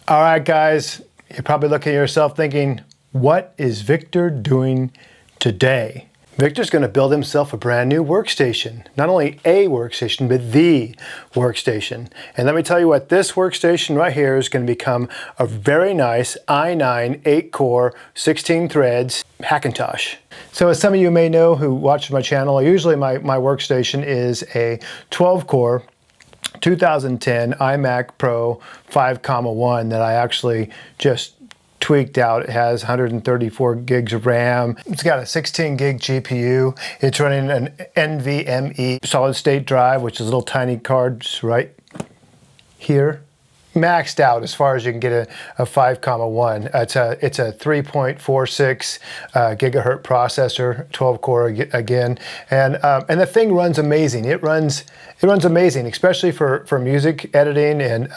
All right, guys, you're probably looking at yourself thinking, what is Victor doing today? Victor's going to build himself a brand new workstation. Not only a workstation, but the workstation. And let me tell you what, this workstation right here is going to become a very nice i9 8-core, 16 threads Hackintosh. So as some of you may know who watch my channel, usually my workstation is a 12-core 2010 iMac Pro 5,1 that I actually just tweaked out. It has 134 gigs of RAM. It's got a 16 gig GPU. It's running an NVMe solid state drive, which is little tiny cards right here. Maxed out as far as you can get a 5,1. It's a 3.46 gigahertz processor, 12 core again, and the thing runs amazing. It runs amazing, especially for music editing and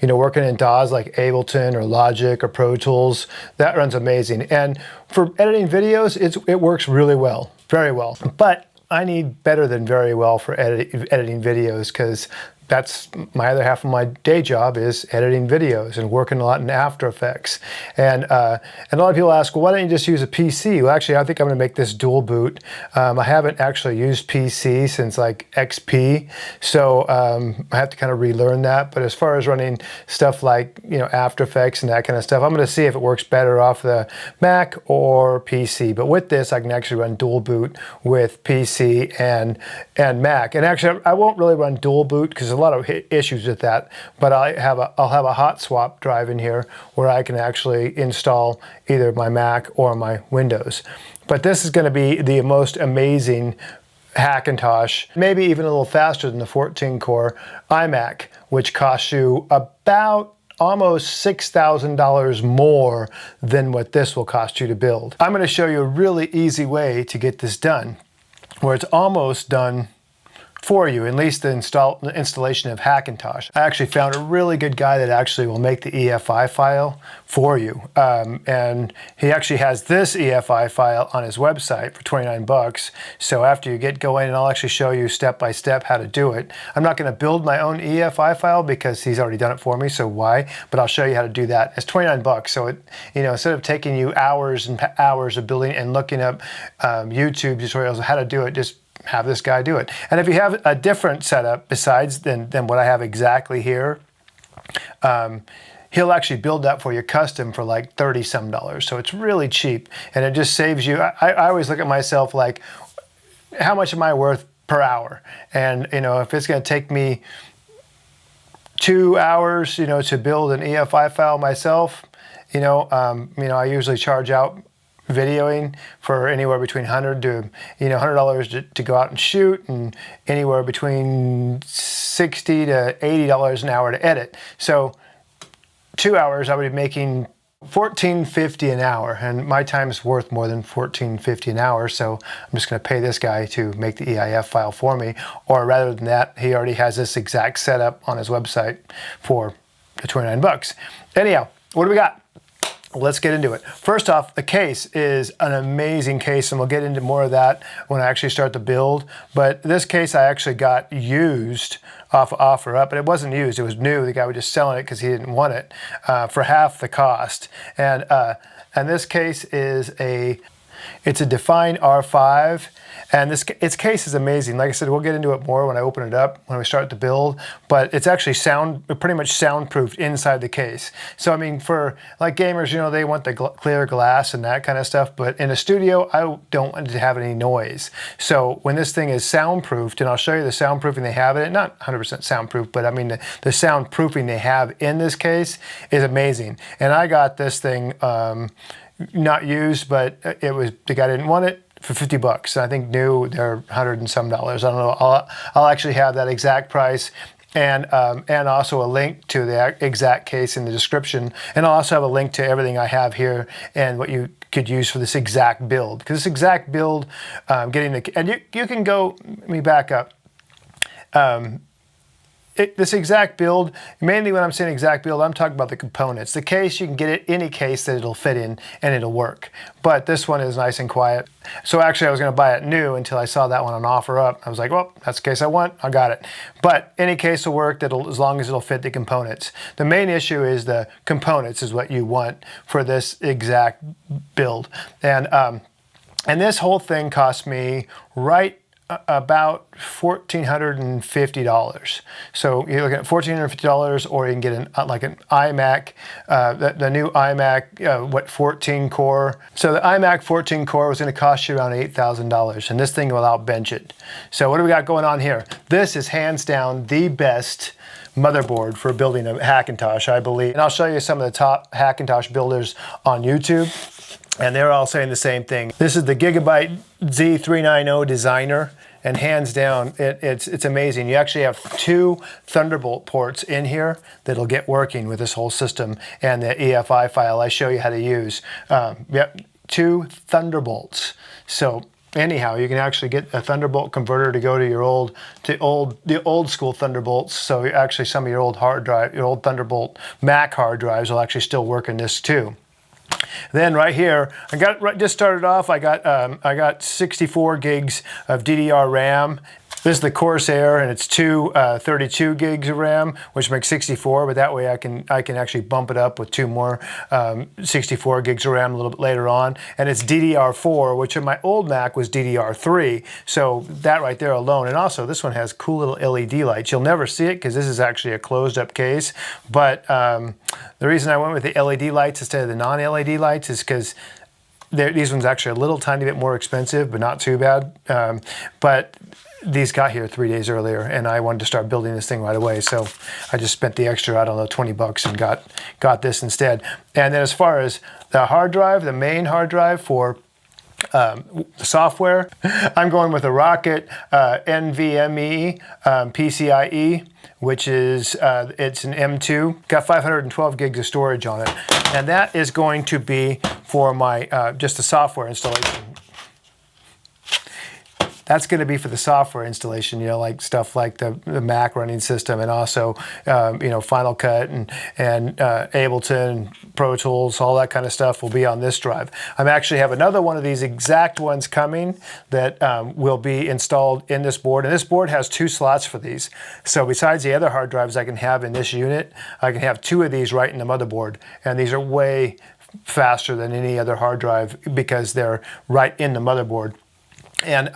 you know, working in DAWs like Ableton or Logic or Pro Tools. That runs amazing, and for editing videos, it works really well, very well. But I need better than very well for editing videos, because that's my other half of my day job, is editing videos and working a lot in After Effects. And a lot of people ask, well, why don't you just use a PC? Well, actually, I think I'm going to make this dual boot. I haven't actually used PC since like XP, so I have to kind of relearn that. But as far as running stuff like, you know, After Effects and that kind of stuff, I'm going to see if it works better off the Mac or PC. But with this, I can actually run dual boot with PC and Mac. And actually, I won't really run dual boot because a lot of issues with that, but I'll have a hot swap drive in here where I can actually install either my Mac or my Windows. But this is going to be the most amazing Hackintosh, maybe even a little faster than the 14-core iMac, which costs you about almost $6,000 more than what this will cost you to build. I'm going to show you a really easy way to get this done, where it's almost done for you, at least the installation of Hackintosh. I actually found a really good guy that actually will make the EFI file for you. And he actually has this EFI file on his website for 29 bucks. So after you get going, and I'll actually show you step by step how to do it. I'm not going to build my own EFI file because he's already done it for me, so why? But I'll show you how to do that. It's 29 bucks, so it, you know, instead of taking you hours and hours of building and looking up YouTube tutorials on how to do it, just have this guy do it. And if you have a different setup besides than what I have exactly here, he'll actually build that for you custom for like $30 some. So it's really cheap, and it just saves you. I always look at myself like, how much am I worth per hour? And you know, if it's going to take me 2 hours, you know, to build an EFI file myself, you know, I usually charge out videoing for anywhere between $100 to go out and shoot, and anywhere between $60 to $80 an hour to edit. So 2 hours I would be making $14.50 an hour, and my time is worth more than $14.50 an hour, so I'm just going to pay this guy to make the EIF file for me. Or rather than that, he already has this exact setup on his website for the 29 bucks. Anyhow, what do we got? Let's get into it. First off, the case is an amazing case, and we'll get into more of that when I actually start the build. But this case I actually got used off OfferUp, but it wasn't used, it was new. The guy was just selling it because he didn't want it for half the cost. And this case is it's a Define R5, and its case is amazing. Like I said, we'll get into it more when I open it up, when we start the build, but it's actually pretty much soundproofed inside the case. So I mean, for like gamers, you know, they want the clear glass and that kind of stuff, but in a studio, I don't want it to have any noise. So when this thing is soundproofed, and I'll show you the soundproofing they have in it, not 100% soundproof, but I mean the soundproofing they have in this case is amazing. And I got this thing not used, but the guy didn't want it, for 50 bucks. I think new, they're $100 and some. I don't know. I'll actually have that exact price, and also a link to the exact case in the description, and I'll also have a link to everything I have here and what you could use for this exact build. Because this exact build, and you can go. Let me back up. this exact build, mainly when I'm saying exact build, I'm talking about the components. The case, you can get it any case that it'll fit in and it'll work. But this one is nice and quiet. So actually I was gonna buy it new until I saw that one on offer up. I was like, well, that's the case I want, I got it. But any case will work as long as it'll fit the components. The main issue is the components is what you want for this exact build. And this whole thing cost me right about $1,450. So you're looking at $1,450, or you can get like an iMac, the new iMac, 14 core. So the iMac 14 core was going to cost you around $8,000, and this thing will outbench it. So what do we got going on here? This is hands down the best motherboard for building a Hackintosh, I believe. And I'll show you some of the top Hackintosh builders on YouTube, and they're all saying the same thing. This is the GIGABYTE Z390 Designer, and hands down, it's amazing. You actually have 2 Thunderbolt ports in here that'll get working with this whole system, and the EFI file I show you how to use. Yep, 2 Thunderbolts. So anyhow, you can actually get a Thunderbolt converter to go to your the old school Thunderbolts. So actually some of your old hard drive, your old Thunderbolt Mac hard drives will actually still work in this too. Then right here, just started off, I got 64 gigs of DDR RAM. This is the Corsair, and it's 32 gigs of RAM, which makes 64, but that way I can actually bump it up with 2 more 64 gigs of RAM a little bit later on. And it's DDR4, which in my old Mac was DDR3. So that right there alone. And also this one has cool little LED lights. You'll never see it because this is actually a closed up case. But the reason I went with the LED lights instead of the non-LED lights is because these ones actually a little tiny bit more expensive, but not too bad. But these got here 3 days earlier, and I wanted to start building this thing right away. So I just spent the extra, I don't know, 20 bucks and got this instead. And then as far as the hard drive, the main hard drive for the software, I'm going with a Rocket NVMe PCIe, which is it's an M2, got 512 gigs of storage on it, and that is going to be for my just the software installation. That's going to be for the software installation, you know, like stuff like the Mac running system, and also, you know, Final Cut and Ableton, Pro Tools, all that kind of stuff will be on this drive. I actually have another one of these exact ones coming that will be installed in this board, and this board has 2 slots for these. So besides the other hard drives I can have in this unit, I can have 2 of these right in the motherboard, and these are way faster than any other hard drive because they're right in the motherboard. And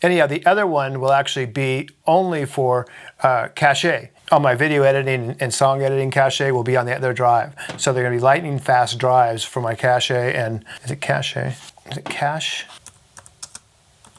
anyhow, the other one will actually be only for cache. All my video editing and song editing cache will be on the other drive. So they're going to be lightning fast drives for my cache. And is it cache? Is it cache?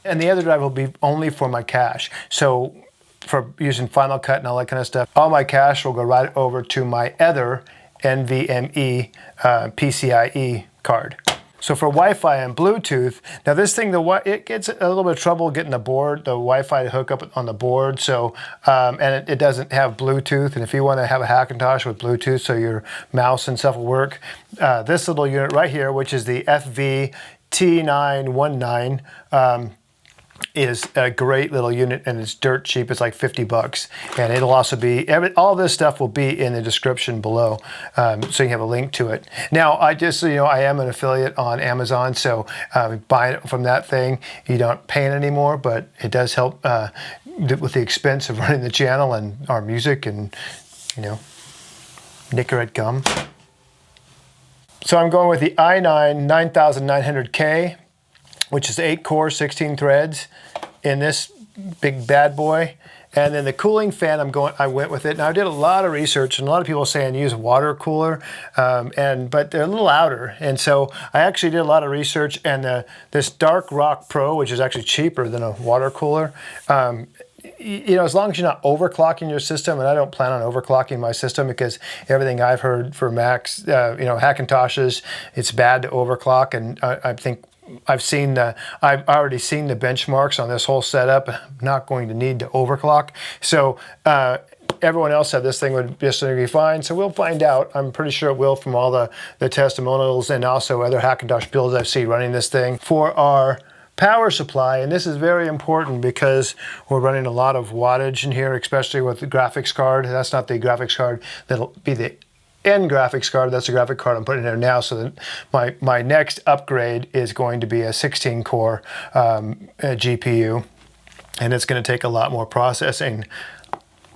And the other drive will be only for my cache. So for using Final Cut and all that kind of stuff, all my cache will go right over to my other NVMe PCIe card. So for Wi-Fi and Bluetooth, now this thing, it gets a little bit of trouble getting the Wi-Fi to hook up on the board. So, and it doesn't have Bluetooth. And if you want to have a Hackintosh with Bluetooth so your mouse and stuff will work, this little unit right here, which is the FV T919, is a great little unit, and it's dirt cheap. It's like 50 bucks. And it'll also be, all this stuff will be in the description below. So you can have a link to it. Now, I just, you know, I am an affiliate on Amazon, so buying it from that thing, you don't pay it anymore, but it does help with the expense of running the channel and our music and, you know, Nicorette gum. So I'm going with the i9-9900K, which is 8 core, 16 threads in this big bad boy. And then the cooling fan, I went with it. Now I did a lot of research, and a lot of people are saying use a water cooler, but they're a little outer. And so I actually did a lot of research, and this Dark Rock Pro, which is actually cheaper than a water cooler, you know, as long as you're not overclocking your system, and I don't plan on overclocking my system because everything I've heard for Macs, you know, Hackintoshes, it's bad to overclock, and I think I've already seen the benchmarks on this whole setup. I'm not going to need to overclock. So everyone else said this thing would just be fine. So we'll find out. I'm pretty sure it will from all the testimonials and also other Hackintosh builds I've seen running this thing. For our power supply, and this is very important because we're running a lot of wattage in here, especially with the graphics card. That's not the graphics card, that'll be the end graphics card. That's the graphic card I'm putting in there now, so that my next upgrade is going to be a 16 core GPU, and it's going to take a lot more processing,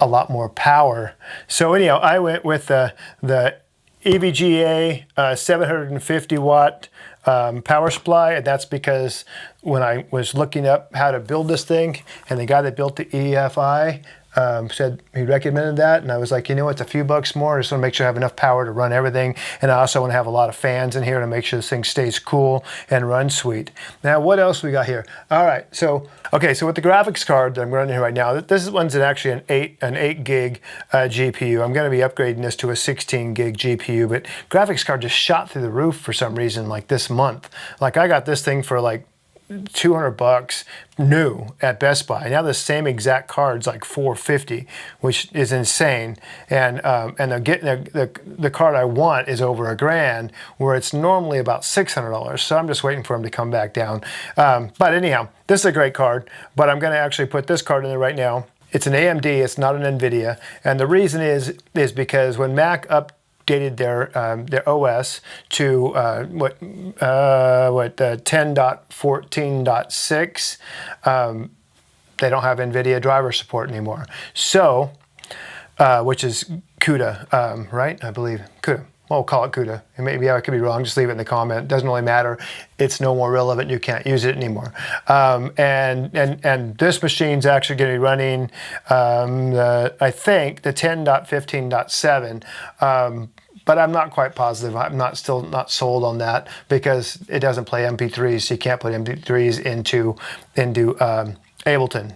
a lot more power. So anyhow, I went with the EVGA 750 watt power supply, and that's because when I was looking up how to build this thing, and the guy that built the EFI said he recommended that, and I was like, you know, it's a few bucks more. I just want to make sure I have enough power to run everything, and I also want to have a lot of fans in here to make sure this thing stays cool and runs sweet. Now, what else we got here? All right, so okay, so with the graphics card that I'm running here right now, this one's actually an 8 gig GPU. I'm going to be upgrading this to a 16 gig GPU, but graphics card just shot through the roof for some reason, like this month. Like I got this thing for like 200 bucks new at Best Buy. Now the same exact card's like $450, which is insane. And the card I want is over $1,000, where it's normally about $600. So I'm just waiting for them to come back down. But anyhow, this is a great card. But I'm going to actually put this card in there right now. It's an AMD. It's not an NVIDIA. And the reason is because when Mac updated their OS to 10.14.6, they don't have NVIDIA driver support anymore. So, which is CUDA, right? I believe CUDA. Well, we'll call it CUDA. And maybe I could be wrong. Just leave it in the comment. It doesn't really matter. It's no more relevant. You can't use it anymore. And this machine's actually going to be running, I think, the 10.15.7. But I'm not quite positive. I'm still not sold on that because it doesn't play MP3s. So you can't put MP3s into Ableton.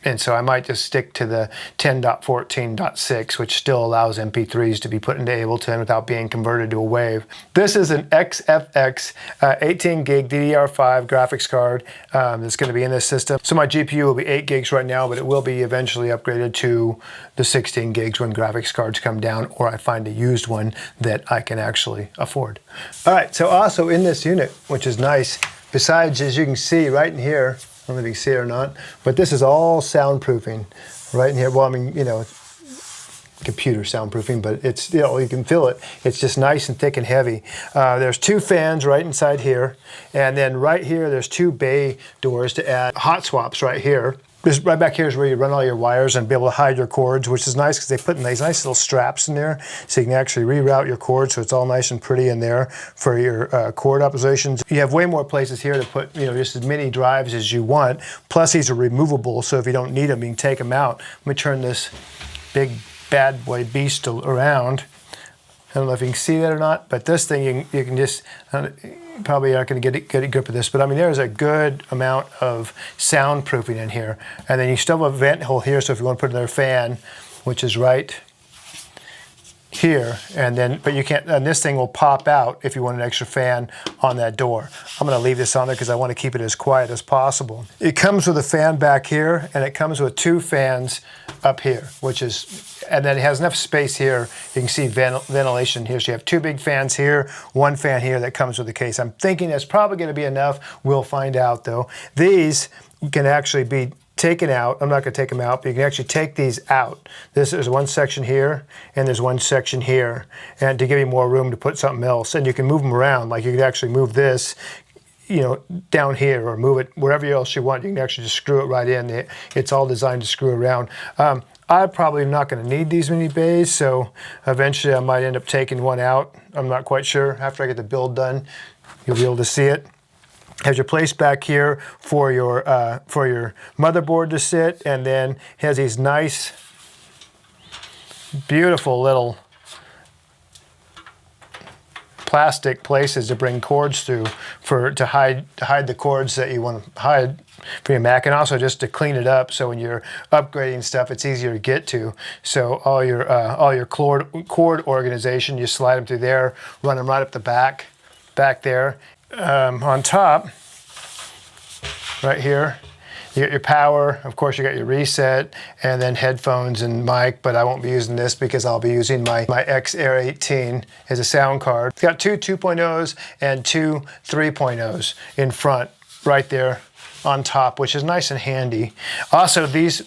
And so I might just stick to the 10.14.6, which still allows MP3s to be put into Ableton without being converted to a WAV. This is an XFX 18 gig DDR5 graphics card that's going to be in this system. So my GPU will be 8 gigs right now, but it will be eventually upgraded to the 16 gigs when graphics cards come down, or I find a used one that I can actually afford. All right, so also in this unit, which is nice, besides, as you can see right in here, I don't know if you can see it or not, but this is all soundproofing right in here. Well, I mean, you know, computer soundproofing, but it's, you know, you can feel it. It's just nice and thick and heavy. There's 2 fans right inside here, and then right here there's 2 bay doors to add hot swaps right here. This right back here is where you run all your wires and be able to hide your cords, which is nice because they put in these nice little straps in there so you can actually reroute your cords, so it's all nice and pretty in there for your cord optimizations. You have way more places here to put, you know, just as many drives as you want. Plus these are removable, so if you don't need them, you can take them out. Let me turn this big bad boy beast around. I don't know if you can see that or not, but this thing you can just, probably not going to get a grip of this, but I mean there's a good amount of soundproofing in here. And then you still have a vent hole here, so if you want to put another fan, which is right here, and then, but you can't, and this thing will pop out if you want an extra fan on that door. I'm going to leave this on there because I want to keep it as quiet as possible. It comes with a fan back here, and it comes with 2 fans up here, which is, and then it has enough space here. You can see ventilation here. So you have 2 big fans here, 1 fan here that comes with the case. I'm thinking that's probably going to be enough. We'll find out though. These can actually be taken out. I'm not going to take them out, but you can actually take these out. There's one section here, and there's one section here, and to give you more room to put something else. And you can move them around. Like you could actually move this, you know, down here, or move it wherever else you want. You can actually just screw it right in. It's all designed to screw around. I'm probably not going to need these many bays, so eventually I might end up taking one out. I'm not quite sure. After I get the build done, you'll be able to see it. Has your place back here for your motherboard to sit, and then has these nice, beautiful little plastic places to bring cords through to hide the cords that you want to hide for your Mac, and also just to clean it up so when you're upgrading stuff it's easier to get to. So all your cord organization, you slide them through there, run them right up the back there. On top, right here, you got your power. Of course, you got your reset, and then headphones and mic, but I won't be using this because I'll be using my X Air 18 as a sound card. It's got 2 2.0s and 2 3.0s in front, right there. on top, which is nice and handy. Also, these,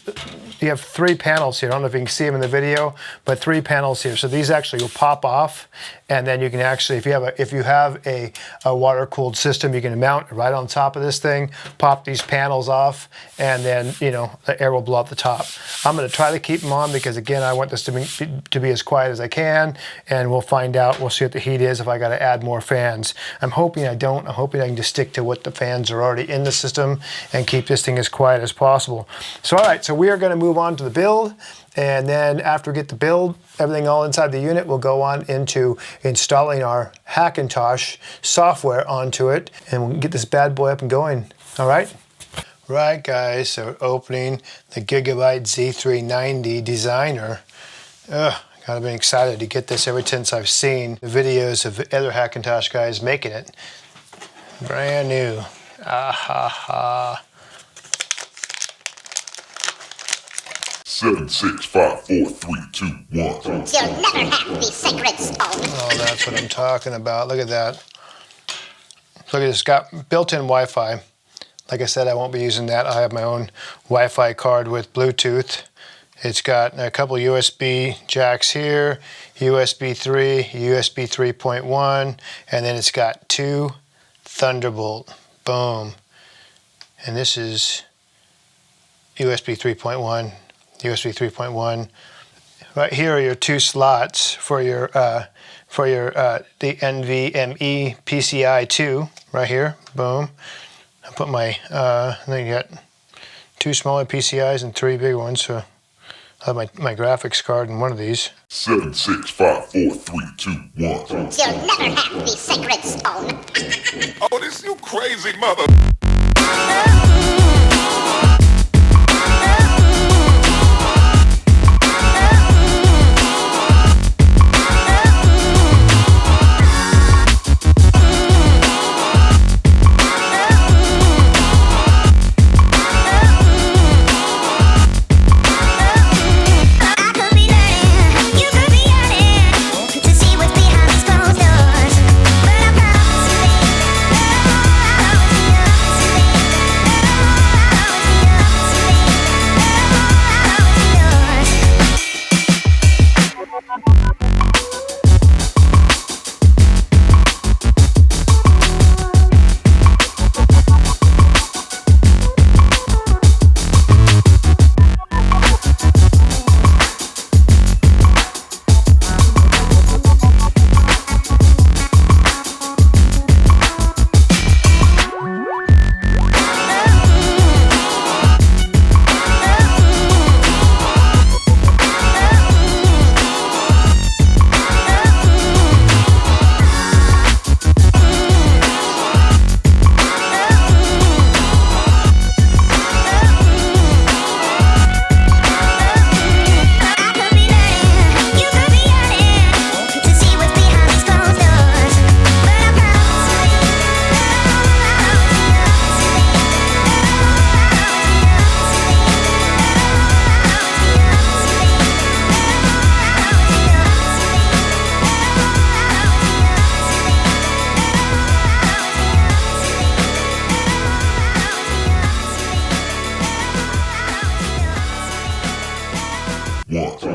you have 3 panels here. I don't know if you can see them in the video, but 3 panels here. So these actually will pop off, and then you can actually, if you have a water-cooled system, you can mount right on top of this thing, pop these panels off, and then, you know, the air will blow up the top. I'm going to try to keep them on because, again, I want this to be as quiet as I can, and we'll find out. We'll see what the heat is if I got to add more fans. I'm hoping I don't. I'm hoping I can just stick to what the fans are already in the system and keep this thing as quiet as possible. So, all right, so we are going to move on to the build, and then after we get the build, everything all inside the unit, we'll go on into installing our Hackintosh software onto it, and we'll get this bad boy up and going. All right? Right, guys, so opening the GIGABYTE Z390 Designer. I've been excited to get this ever since I've seen the videos of the other Hackintosh guys making it. Brand new. Ah ha ha. 7, 6, 5, 4, 3, 2, 1. You'll never have the sacred stone. Oh, that's what I'm talking about. Look at that. Look at this. Got built-in Wi-Fi. Like I said, I won't be using that. I have my own Wi-Fi card with Bluetooth. It's got a couple USB jacks here, USB 3, USB 3.1, and then it's got 2 Thunderbolt. Boom. And this is USB 3.1, USB 3.1. Right here are your 2 slots for your the NVMe PCIe 2 right here. Boom. I put my then you got 2 smaller PCIes and 3 big ones. So I have my graphics card in one of these. 7, 6, 5, 4, 3, 2, 1. You'll never have the sacred stone. Oh, this you crazy mother.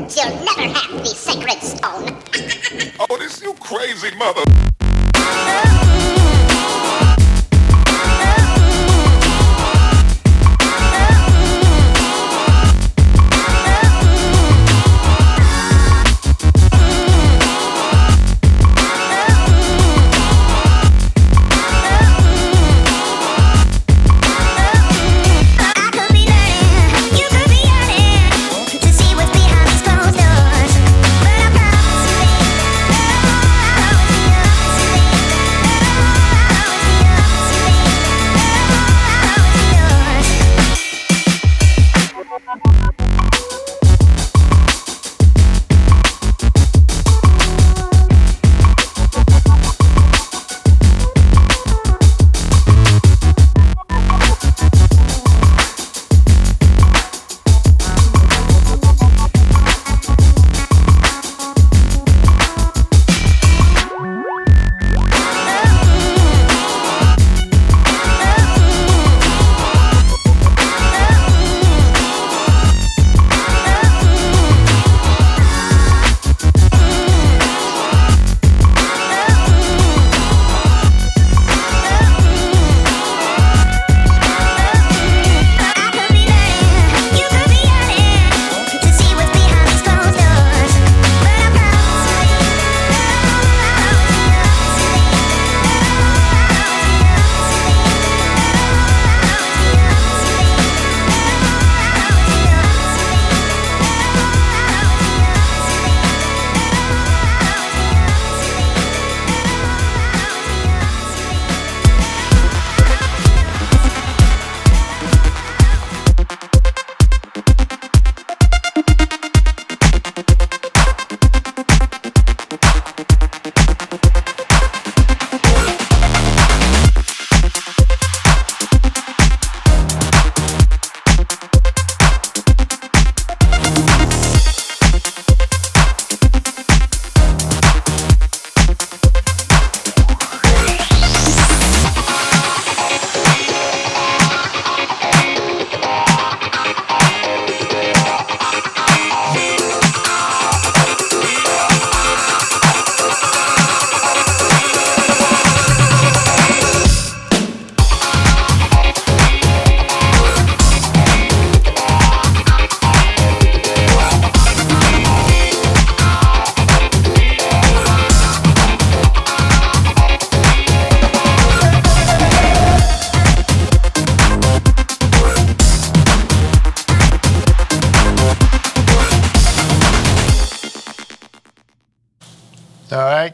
You'll never have the sacred stone. Oh, this you crazy mother.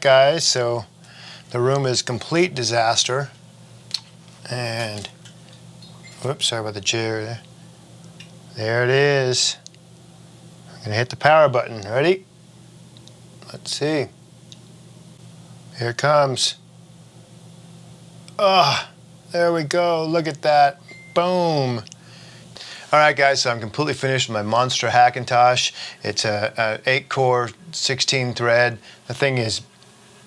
guys, so the room is complete disaster. And, whoops, sorry about the jigger there. There it is. I'm gonna hit the power button. Ready? Let's see. Here it comes. Ah, there we go. Look at that. Boom. All right, guys, so I'm completely finished with my monster Hackintosh. It's a 8-core, 16-thread. The thing is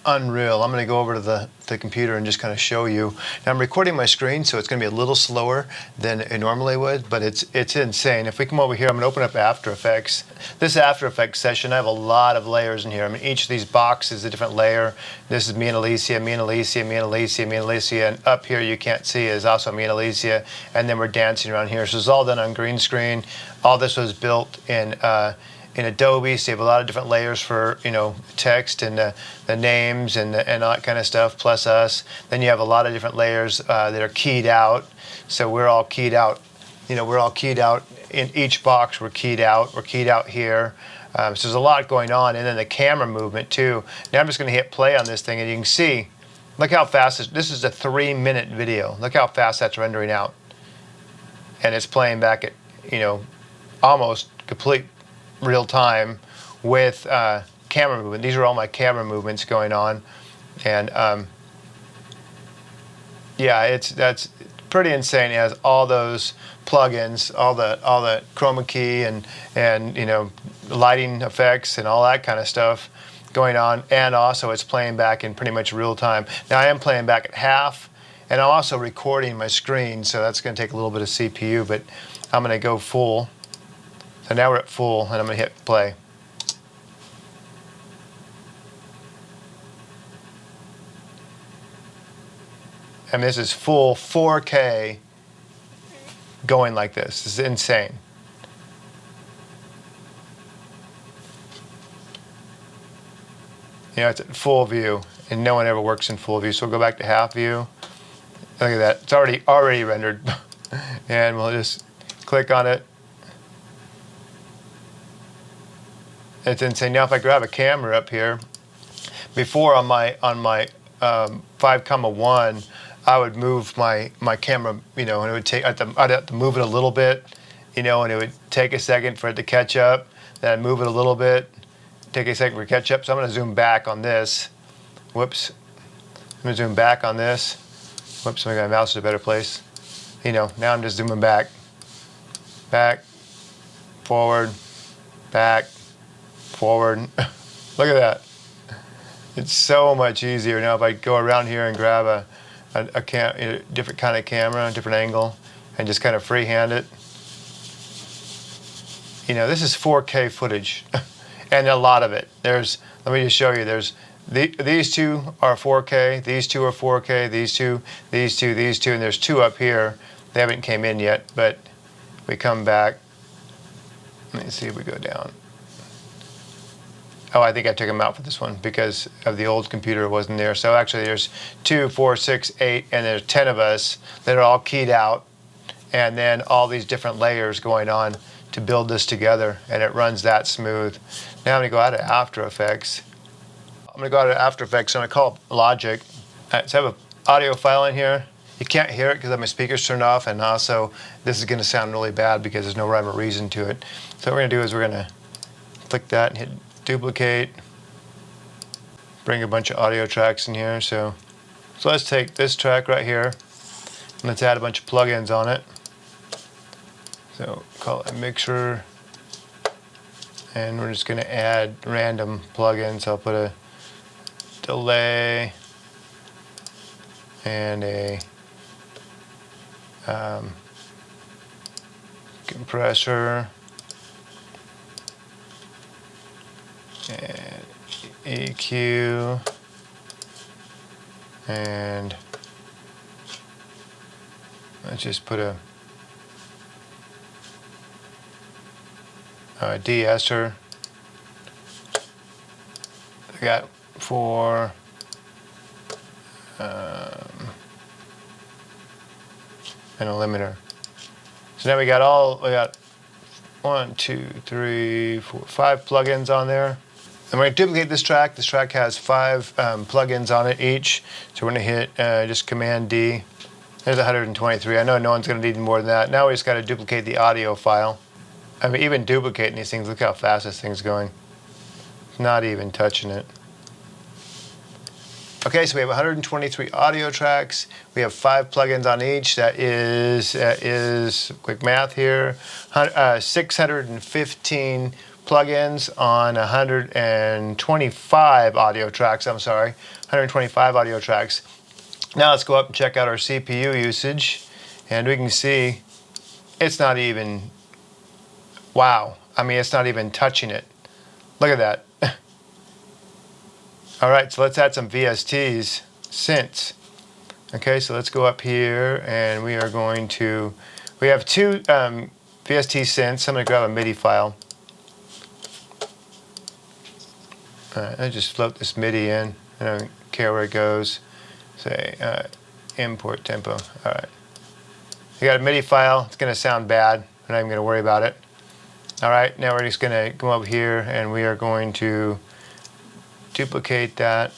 unreal. I'm going to go over to the computer and just kind of show you. Now, I'm recording my screen, so it's going to be a little slower than it normally would, but it's insane. If we come over here, I'm going to open up After Effects. This After Effects session, I have a lot of layers in here. I mean, each of these boxes is a different layer. This is me and Alicia, me and Alicia, me and Alicia, me and Alicia, and up here you can't see is also me and Alicia, and then we're dancing around here. So it's all done on green screen. All this was built in Adobe, so you have a lot of different layers for, you know, text and the names and all that kind of stuff, plus us. Then you have a lot of different layers that are keyed out. So we're all keyed out. You know, we're all keyed out in each box. We're keyed out. We're keyed out here. So there's a lot going on, and then the camera movement too. Now I'm just going to hit play on this thing, and you can see, look how fast this is a 3-minute video. Look how fast that's rendering out, and it's playing back at, you know, almost complete real time with camera movement. These are all my camera movements going on, and yeah, that's pretty insane. It has all those plugins, all the chroma key and you know, lighting effects and all that kind of stuff going on, and also it's playing back in pretty much real time. Now I am playing back at half, and I'm also recording my screen, so that's going to take a little bit of CPU, but I'm going to go full. So now we're at full, and I'm going to hit play. And this is full 4K going like this. This is insane. You know, it's at full view, and no one ever works in full view. So we'll go back to half view. Look at that. It's already rendered. And we'll just click on it. It's insane. Now if I grab a camera up here, before on my 5,1, I would move my camera, you know, and it would take, I'd have to move it a little bit, you know, and it would take a second for it to catch up. Then I'd move it a little bit, take a second for it to catch up. So I'm going to zoom back on this. Whoops. I'm going to zoom back on this. Whoops, my mouse is a better place. You know, now I'm just zooming back, forward, back, forward. Look at that. It's so much easier now if I go around here and grab a different kind of camera, a different angle, and just kind of freehand it. You know, this is 4K footage, and a lot of it. Let me just show you. These two are 4K, these two are 4K, these two, and there's two up here. They haven't came in yet, but we come back. Let me see if we go down. Oh, I think I took them out for this one because of the old computer, it wasn't there. So actually there's 2, 4, 6, 8, and there's 10 of us that are all keyed out, and then all these different layers going on to build this together, and it runs that smooth. Now I'm going to go out of After Effects. I'm going to go out of After Effects, and I call it Logic. So I have an audio file in here. You can't hear it because I have my speakers turned off, and also this is going to sound really bad because there's no rhyme or reason to it. So what we're going to do is we're going to click that and hit duplicate, bring a bunch of audio tracks in here. So let's take this track right here, and let's add a bunch of plugins on it. So call it a mixer, and we're just going to add random plugins. I'll put a delay and a compressor and EQ and let's just put a de-esser. I got 4 and a limiter. So now we got 1, 2, 3, 4, 5 plugins on there. I'm going to duplicate this track. This track has 5 plugins on it each. So we're going to hit just Command D. There's 123. I know no one's going to need more than that. Now we just got to duplicate the audio file. I mean, even duplicating these things, look how fast this thing's going. Not even touching it. Okay, so we have 123 audio tracks. We have 5 plugins on each. That is quick math here, 615 plugins on 125 audio tracks. I'm sorry, 125 audio tracks. Now let's go up and check out our CPU usage, and we can see it's not even, wow. I mean, it's not even touching it. Look at that. All right, so let's add some VSTs, synths. Okay, so let's go up here and we are going to, we have 2 VST synths. I'm going to grab a MIDI file. All right, I just float this MIDI in. I don't care where it goes. Say import tempo. All right. I got a MIDI file. It's going to sound bad. I'm not even going to worry about it. All right, now we're just going to come over here and we are going to duplicate that.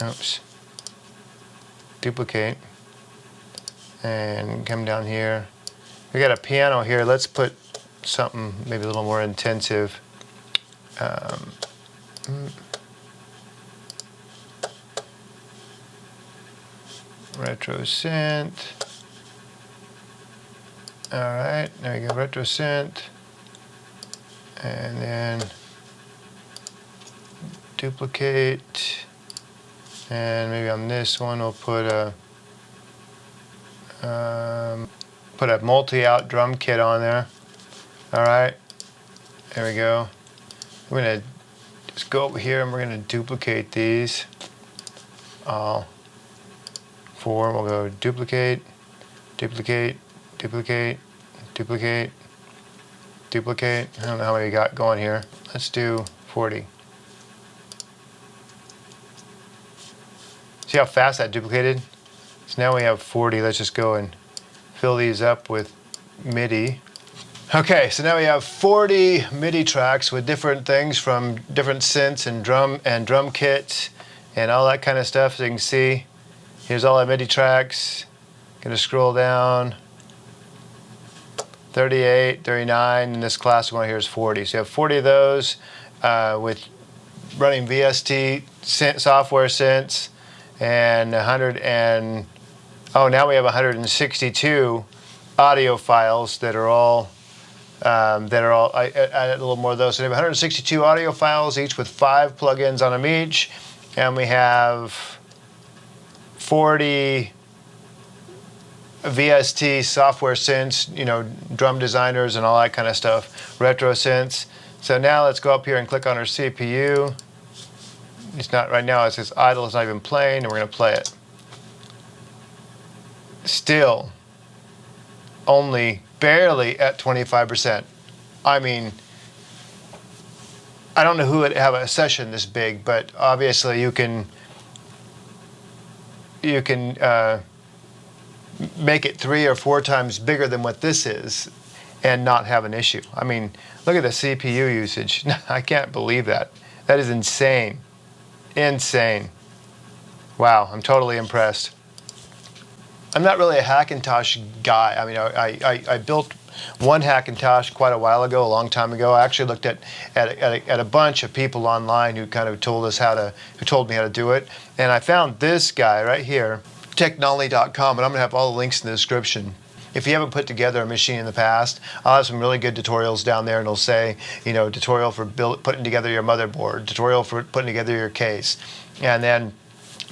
Oops. Duplicate. And come down here. We got a piano here. Let's put something maybe a little more intensive. Retro synth. All right, there we go, retro synth. And then duplicate, and maybe on this one we'll put a multi-out drum kit on there. All right, there we go. We're gonna just go over here and we're gonna duplicate these all 4. We'll go duplicate, duplicate, duplicate, duplicate, duplicate. I don't know how many we got going here. Let's do 40. See how fast that duplicated? So now we have 40. Let's just go and fill these up with MIDI. Okay, so now we have 40 MIDI tracks with different things from different synths and drum kits and all that kind of stuff. As you can see, here's all our MIDI tracks. Gonna scroll down. 38, 39, and this classic one here is 40. So you have 40 of those with running VST software synths, and now we have 162 audio files that are all I added a little more of those. So we have 162 audio files, each with 5 plugins on them each, and we have 40 VST software synths, you know, drum designers and all that kind of stuff, retro synths. So now let's go up here and click on our CPU. It's not right now, it says idle, it's not even playing, and we're going to play it. Still only barely at 25%. I mean, I don't know who would have a session this big, but obviously you can make it 3 or 4 times bigger than what this is and not have an issue. I mean, look at the CPU usage. I can't believe that. That is insane. Insane. Wow, I'm totally impressed. I'm not really a Hackintosh guy. I mean, I built one Hackintosh quite a while ago, a long time ago. I actually looked at a bunch of people online who kind of told me how to do it. And I found this guy right here, technolli.com, and I'm going to have all the links in the description. If you haven't put together a machine in the past, I'll have some really good tutorials down there, and it'll say, you know, tutorial for putting together your motherboard, tutorial for putting together your case. And then,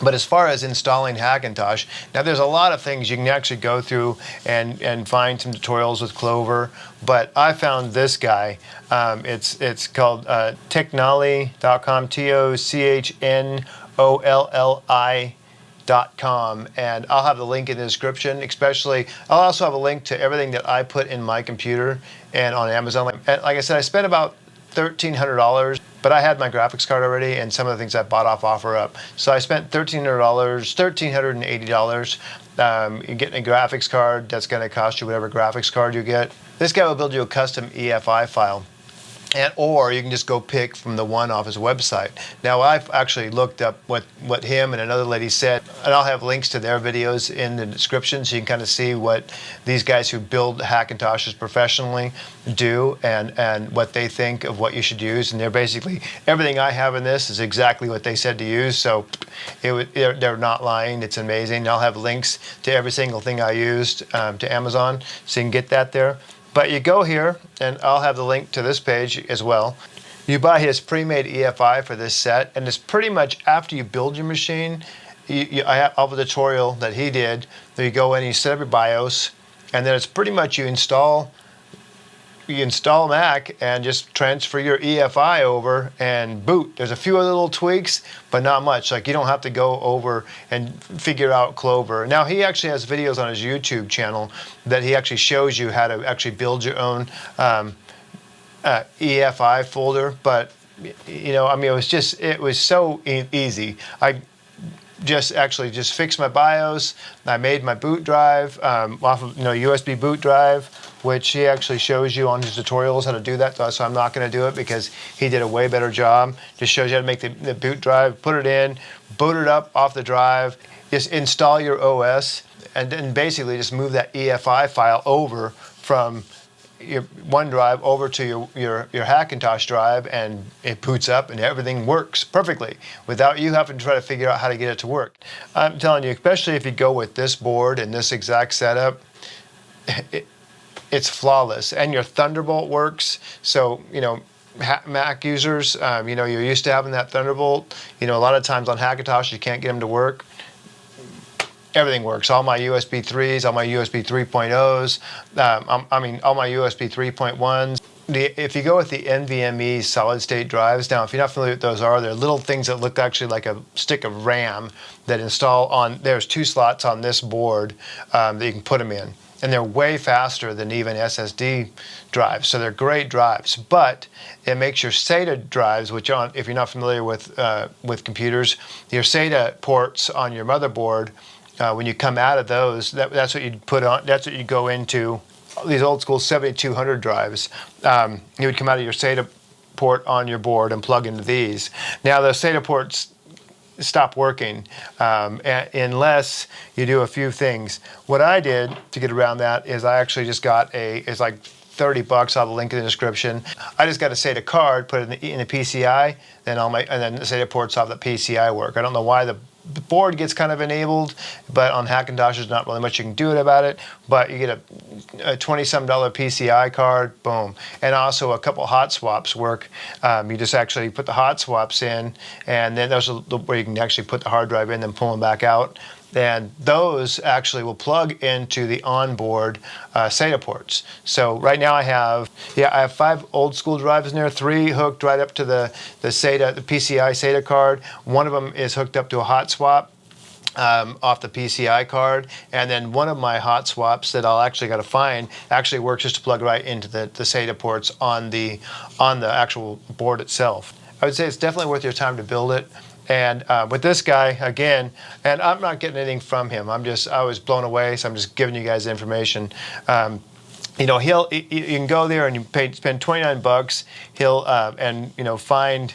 but as far as installing Hackintosh, now there's a lot of things you can actually go through and find some tutorials with Clover, but I found this guy. It's called technolli.com, TOCHNOLLI.com, and I'll have the link in the description. Especially, I'll also have a link to everything that I put in my computer and on Amazon. And like I said, I spent about $1,300, but I had my graphics card already and some of the things I bought off OfferUp. So I spent $1,380. You're getting a graphics card that's going to cost you whatever graphics card you get. This guy will build you a custom EFI file. or you can just go pick from the one off his website. Now I've actually looked up what him and another lady said, and I'll have links to their videos in the description so you can kind of see what these guys who build Hackintoshes professionally do and what they think of what you should use. And they're basically, everything I have in this is exactly what they said to use, so they're not lying. It's amazing. I'll have links to every single thing I used to Amazon, so you can get that there. But you go here, and I'll have the link to this page as well. You buy his pre-made EFI for this set, and it's pretty much after you build your machine. I have a tutorial that he did. There you go in, you set up your BIOS, and then it's pretty much you install Mac and just transfer your EFI over and boot. There's a few other little tweaks, but not much. Like, you don't have to go over and figure out Clover. Now, he actually has videos on his YouTube channel that he actually shows you how to actually build your own EFI folder. But, you know, I mean, it was so easy. I just fixed my BIOS. I made my boot drive off of USB boot drive, which he actually shows you on his tutorials how to do that. So I'm not going to do it because he did a way better job. Just shows you how to make the boot drive, put it in, boot it up off the drive, just install your OS, and then basically just move that EFI file over from your OneDrive over to your Hackintosh drive, and it boots up and everything works perfectly without you having to try to figure out how to get it to work. I'm telling you, especially if you go with this board and this exact setup, it's flawless. And your Thunderbolt works. So, you know, Mac users, you know, you're used to having that Thunderbolt. You know, a lot of times on Hackintosh you can't get them to work. Everything works. All my USB 3s, all my USB 3.0s, I mean, all my USB 3.1s. If you go with the NVMe solid state drives, now if you're not familiar with those they're little things that look actually like a stick of RAM that install on, there's 2 slots on this board that you can put them in. And they're way faster than even SSD drives, so they're great drives. But it makes your SATA drives, which if you're not familiar with computers, your SATA ports on your motherboard, when you come out of those, that's what you'd put on. That's what you go into. These old school 7200 drives. You would come out of your SATA port on your board and plug into these. Now the SATA ports stop working unless you do a few things. What I did to get around that is I actually just got it's like $30. I'll have a link in the description. I just got a SATA card, put it in the PCI, then the SATA ports off the PCI work. I don't know why the board gets kind of enabled, but on Hackintosh there's not really much you can do about it. But you get a $20-some PCI card, boom. And also a couple hot swaps work. You just actually put the hot swaps in, and then those are where you can actually put the hard drive in and pull them back out. And those actually will plug into the onboard SATA ports. So right now I have 5 old school drives in there, 3 hooked right up to the SATA, the PCI SATA card. One of them is hooked up to a hot swap off the PCI card, and then one of my hot swaps that I'll actually got to find actually works just to plug right into the SATA ports on the actual board itself. I would say it's definitely worth your time to build it. And with this guy, again, and I'm not getting anything from him. I was blown away, so I'm just giving you guys information. You know, you can go there and you spend $29. He'll find.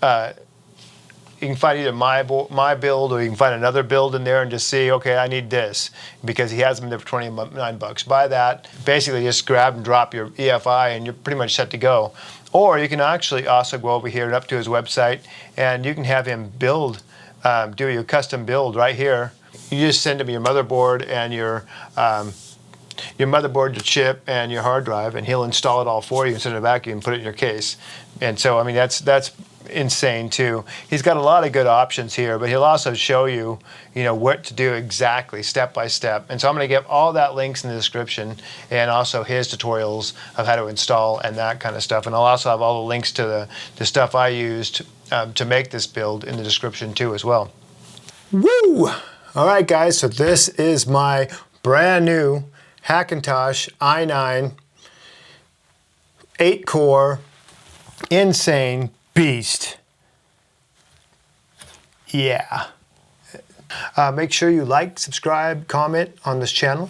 You can find either my build, or you can find another build in there and just see, okay, I need this, because he has them there for $29. Buy that. Basically, just grab and drop your EFI, and you're pretty much set to go. Or you can actually also go over here and up to his website, and you can have him do your custom build right here. You just send him your motherboard and your motherboard, your chip, and your hard drive, and he'll install it all for you and send it back to you and put it in your case. And so, I mean, that's insane too. He's got a lot of good options here, but he'll also show you, what to do exactly step by step. And so I'm going to give all that links in the description, and also his tutorials of how to install and that kind of stuff. And I'll also have all the links to the stuff I used to make this build in the description too as well. Woo! All right, guys, so this is my brand new Hackintosh i9 8-core insane beast. Yeah. Make sure you like, subscribe, comment on this channel.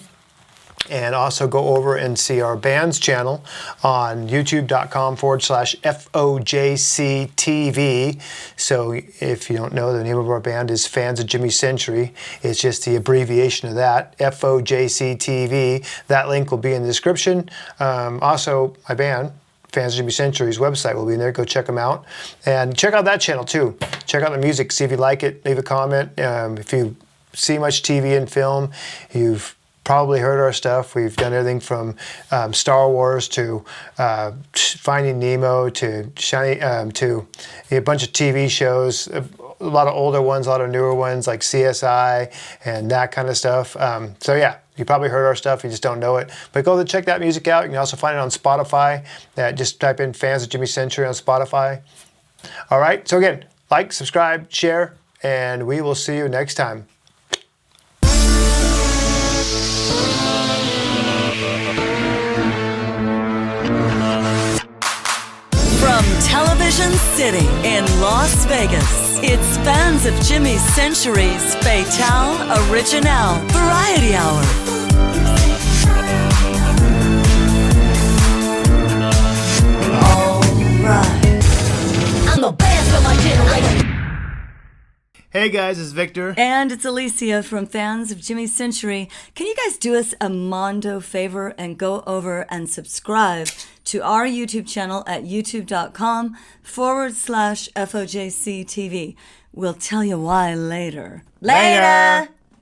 And also go over and see our band's channel on youtube.com/FOJCTV. So if you don't know, the name of our band is Fans of Jimmy Century. It's just the abbreviation of that, FOJCTV. That link will be in the description. Also, my band, Fans of Jimmy Century's website will be in there. Go check them out. And check out that channel too. Check out the music, see if you like it, leave a comment. If you see much TV and film, you've probably heard our stuff. We've done everything from Star Wars to Finding Nemo to Shiny to a bunch of TV shows. A lot of older ones, a lot of newer ones like CSI and that kind of stuff. So yeah, you probably heard our stuff, you just don't know it. But go check that music out. You can also find it on Spotify. Just type in Fans of Jimmy Century on Spotify. All right, so again, like, subscribe, share, and we will see you next time. From Television City in Las Vegas, it's Fans of Jimmy Century's Fractal Original Variety Hour. Alright. I'm the best of my generation. Hey guys, it's Victor. And it's Alicia from Fans of Jimmy Century. Can you guys do us a mondo favor and go over and subscribe to our YouTube channel at youtube.com/FOJCTV. We'll tell you why later. Later!